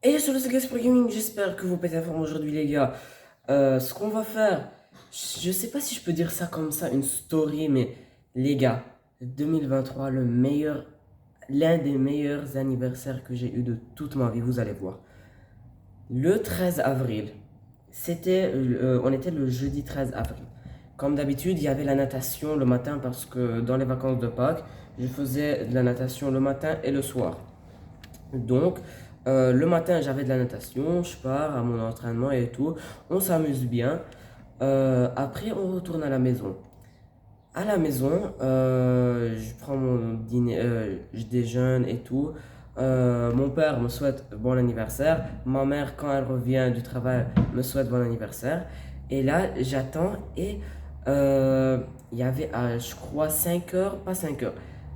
Et sur le Sagas Pro Gaming, j'espère que vous pétez la forme aujourd'hui, les gars. Ce qu'on va faire, je sais pas si je peux dire ça comme ça, une story, mais les gars, 2023, l'un des meilleurs anniversaires que j'ai eu de toute ma vie, vous allez voir. Le 13 avril, on était le jeudi 13 avril. Comme d'habitude, il y avait la natation le matin parce que dans les vacances de Pâques, je faisais de la natation le matin et le soir. Donc, le matin, j'avais de la natation, je pars à mon entraînement et tout, on s'amuse bien. Après, on retourne à la maison. À la maison, je prends mon dîner, je déjeune et tout. Mon père me souhaite bon anniversaire. Ma mère, quand elle revient du travail, me souhaite bon anniversaire. Et là, j'attends et il y avait à, je crois, 5 heures, pas 5 heures,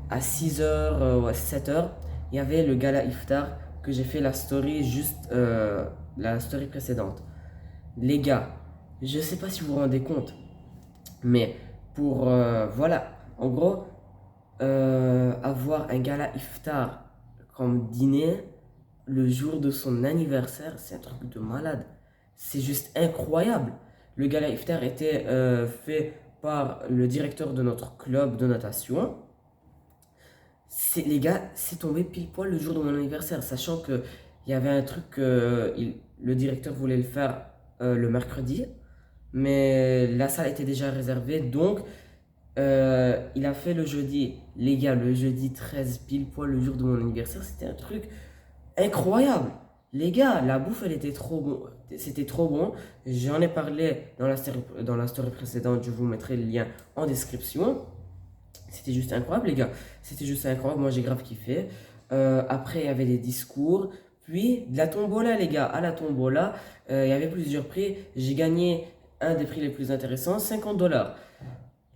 à 6 heures, ouais, 7 heures, il y avait le gala iftar que j'ai fait la story la story précédente. Les gars, je sais pas si vous vous rendez compte, mais voilà, en gros, avoir un gala iftar comme dîner le jour de son anniversaire, c'est un truc de malade. C'est juste incroyable. Le gala iftar était fait par le directeur de notre club de natation. Les gars, c'est tombé pile poil le jour de mon anniversaire, sachant que il y avait un truc que le directeur voulait le faire le mercredi, mais la salle était déjà réservée, donc il a fait le jeudi. Les gars, le jeudi 13 pile poil le jour de mon anniversaire, c'était un truc incroyable. Les gars, la bouffe, elle était trop bon. C'était trop bon. J'en ai parlé dans la story précédente. Je vous mettrai le lien en description. C'était juste incroyable, les gars. C'était juste incroyable. Moi, j'ai grave kiffé. Après, il y avait des discours. Puis, de la tombola, les gars. À la tombola, il y avait plusieurs prix. J'ai gagné un des prix les plus intéressants, 50 dollars.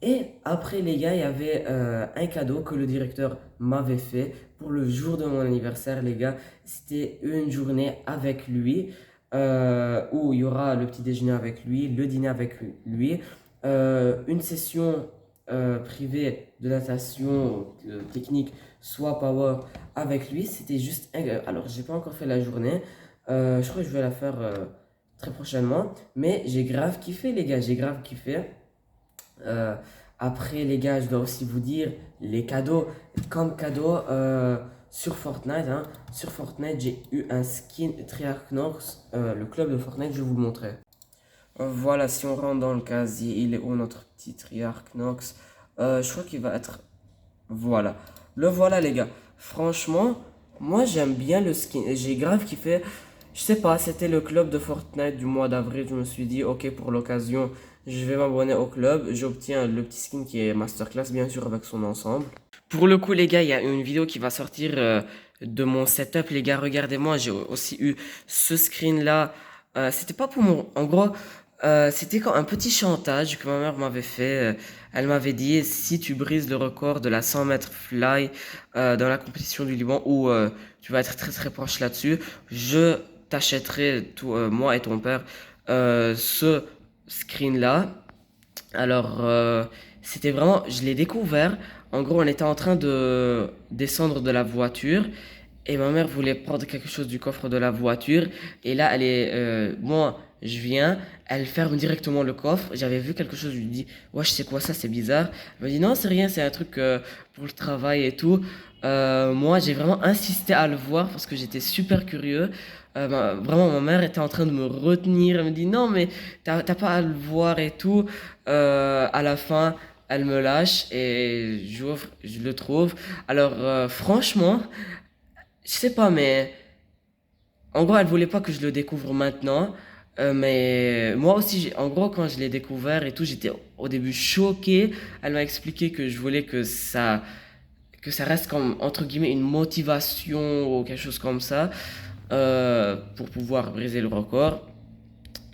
Et après, les gars, il y avait un cadeau que le directeur m'avait fait pour le jour de mon anniversaire, les gars. C'était une journée avec lui où il y aura le petit déjeuner avec lui, le dîner avec lui, une session privée de natation technique, soit power avec lui. C'était juste. Alors, j'ai pas encore fait la journée. Je crois que je vais la faire très prochainement. Mais j'ai grave kiffé, les gars. J'ai grave kiffé. Euh, Après, les gars, je dois aussi vous dire les cadeaux. Comme cadeau, sur Fortnite, hein, sur Fortnite, j'ai eu un skin Treyarch North, le club de Fortnite, je vais vous le montrer. Voilà, si on rentre dans le casier, il est où notre petit Treyarch Nox? Je crois qu'il va être. Voilà. Le voilà, les gars. Franchement, moi j'aime bien le skin. J'ai grave kiffé. Je sais pas, c'était le club de Fortnite du mois d'avril. Je me suis dit, ok, pour l'occasion, je vais m'abonner au club. J'obtiens le petit skin qui est Masterclass, bien sûr, avec son ensemble. Pour le coup, les gars, il y a une vidéo qui va sortir de mon setup. Les gars, regardez-moi, j'ai aussi eu ce screen-là. C'était pas pour mon. En gros, c'était quand un petit chantage que ma mère m'avait fait. Elle m'avait dit si tu brises le record de la 100 mètres fly dans la compétition du Liban où tu vas être très très proche là-dessus, je t'achèterai tout, moi et ton père ce screen-là. Alors, c'était vraiment, je l'ai découvert. En gros, on était en train de descendre de la voiture et ma mère voulait prendre quelque chose du coffre de la voiture. Et là, moi, je viens, elle ferme directement le coffre. J'avais vu quelque chose, je lui dis, ouais, je sais quoi ça, c'est bizarre. Elle me dit, non, c'est rien, c'est un truc pour le travail et tout. Moi, j'ai vraiment insisté à le voir parce que j'étais super curieux. Vraiment, ma mère était en train de me retenir. Elle me dit, non, mais t'as pas à le voir et tout. À la fin, elle me lâche et j'ouvre, je le trouve. Alors, franchement, je sais pas, mais en gros, elle voulait pas que je le découvre maintenant. Mais moi aussi, en gros, quand je l'ai découvert et tout, j'étais au début choqué. Elle m'a expliqué que je voulais que ça reste comme, entre guillemets, une motivation ou quelque chose comme ça, pour pouvoir briser le record.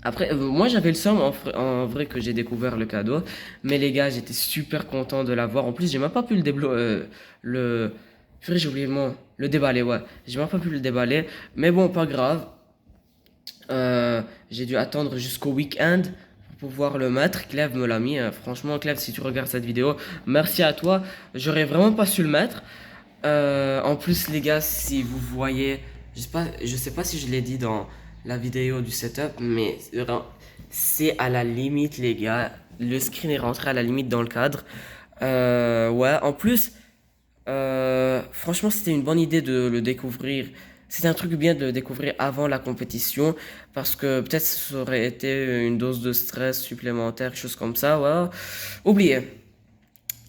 Après, moi j'avais le seum en vrai que j'ai découvert le cadeau, mais les gars, j'étais super content de l'avoir. En plus, j'ai même pas pu le, purée, j'ai oublié le mot, le déballer, ouais. J'ai même pas pu le déballer, mais bon, pas grave. J'ai dû attendre jusqu'au week-end pour pouvoir le mettre. Clève me l'a mis. Franchement, Clève, si tu regardes cette vidéo, merci à toi. J'aurais vraiment pas su le mettre. En plus, les gars, si vous voyez Je sais pas si je l'ai dit dans la vidéo du setup, mais c'est à la limite, les gars. Le screen est rentré à la limite dans le cadre. Ouais, en plus, franchement, c'était une bonne idée de le découvrir. C'était un truc bien de le découvrir avant la compétition, parce que peut-être ça aurait été une dose de stress supplémentaire, quelque chose comme ça, ouais. Oubliez.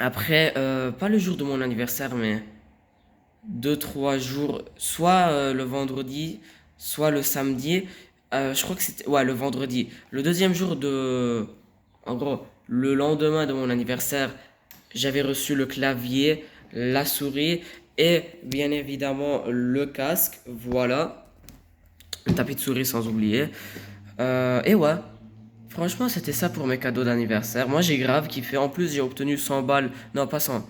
Après, pas le jour de mon anniversaire, mais 2, 3 jours, soit le vendredi, soit le samedi. Je crois que c'était, ouais, le vendredi. Le deuxième jour de, en gros, le lendemain de mon anniversaire, j'avais reçu le clavier, la souris et bien évidemment le casque. Voilà, le tapis de souris sans oublier. Et ouais, franchement, c'était ça pour mes cadeaux d'anniversaire. Moi, j'ai grave kiffé. En plus, j'ai obtenu 100 balles. Non, pas 100.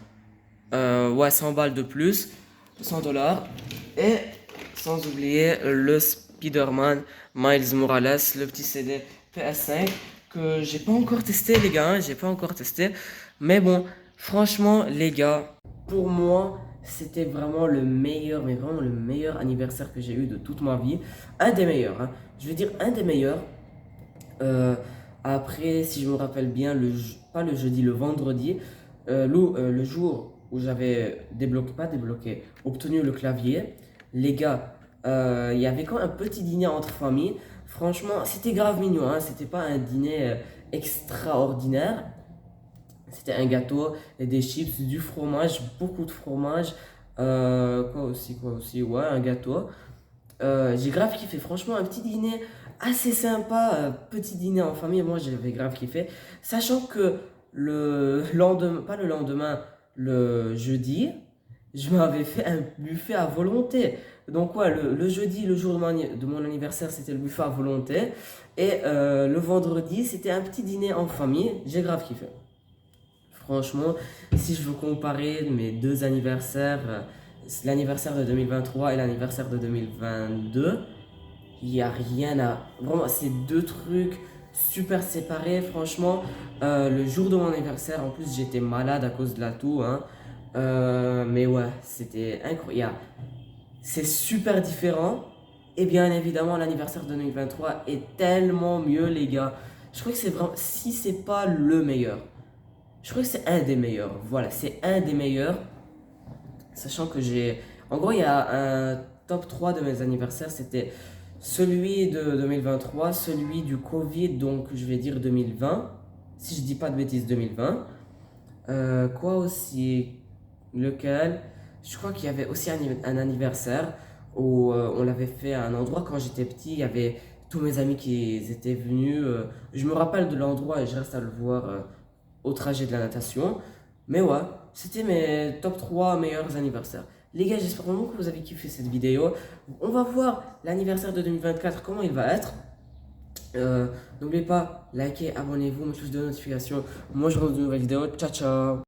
Ouais, 100 balles de plus. 100 dollars. Et sans oublier le Spider-Man Miles Morales, le petit CD PS5 que j'ai pas encore testé, les gars. Hein, j'ai pas encore testé. Mais bon, franchement, les gars, pour moi, c'était vraiment le meilleur, mais vraiment le meilleur anniversaire que j'ai eu de toute ma vie. Un des meilleurs, hein. Je veux dire, un des meilleurs. Euh, Après, si je me rappelle bien, pas le jeudi, le vendredi, le jour où j'avais débloqué, pas débloqué, obtenu le clavier, les gars, il y avait quand même un petit dîner entre familles. Franchement, c'était grave mignon, hein, c'était pas un dîner extraordinaire. C'était un gâteau et des chips, du fromage, beaucoup de fromage. Quoi aussi, ouais, un gâteau. J'ai grave kiffé, franchement, un petit dîner assez sympa, petit dîner en famille, moi j'avais grave kiffé. Sachant que le lendemain, pas le lendemain, le jeudi, je m'avais fait un buffet à volonté. Donc, ouais, le jeudi, le jour de mon anniversaire, c'était le buffet à volonté. Et le vendredi, c'était un petit dîner en famille, j'ai grave kiffé. Franchement, si je veux comparer mes deux anniversaires, l'anniversaire de 2023 et l'anniversaire de 2022, il n'y a rien à... Vraiment, c'est deux trucs super séparés, franchement. Le jour de mon anniversaire, en plus, j'étais malade à cause de la toux, hein. Mais ouais, c'était incroyable. C'est super différent. Et bien évidemment, l'anniversaire de 2023 est tellement mieux, les gars. Je crois que c'est vraiment... Si c'est pas le meilleur, je crois que c'est un des meilleurs. Voilà, c'est un des meilleurs. Sachant que j'ai... En gros, il y a un top 3 de mes anniversaires. C'était celui de 2023, celui du Covid, donc je vais dire 2020. Si je dis pas de bêtises, 2020. Quoi aussi? Lequel? Je crois qu'il y avait aussi un anniversaire où on l'avait fait à un endroit quand j'étais petit. Il y avait tous mes amis qui étaient venus. Je me rappelle de l'endroit et je reste à le voir au trajet de la natation. Mais ouais, c'était mes top 3 meilleurs anniversaires. Les gars, j'espère vraiment que vous avez kiffé cette vidéo. On va voir l'anniversaire de 2024, comment il va être. N'oubliez pas, likez, abonnez-vous, mettez plus de notifications. Moi, je vous retrouve dans une nouvelle vidéo. Ciao, ciao.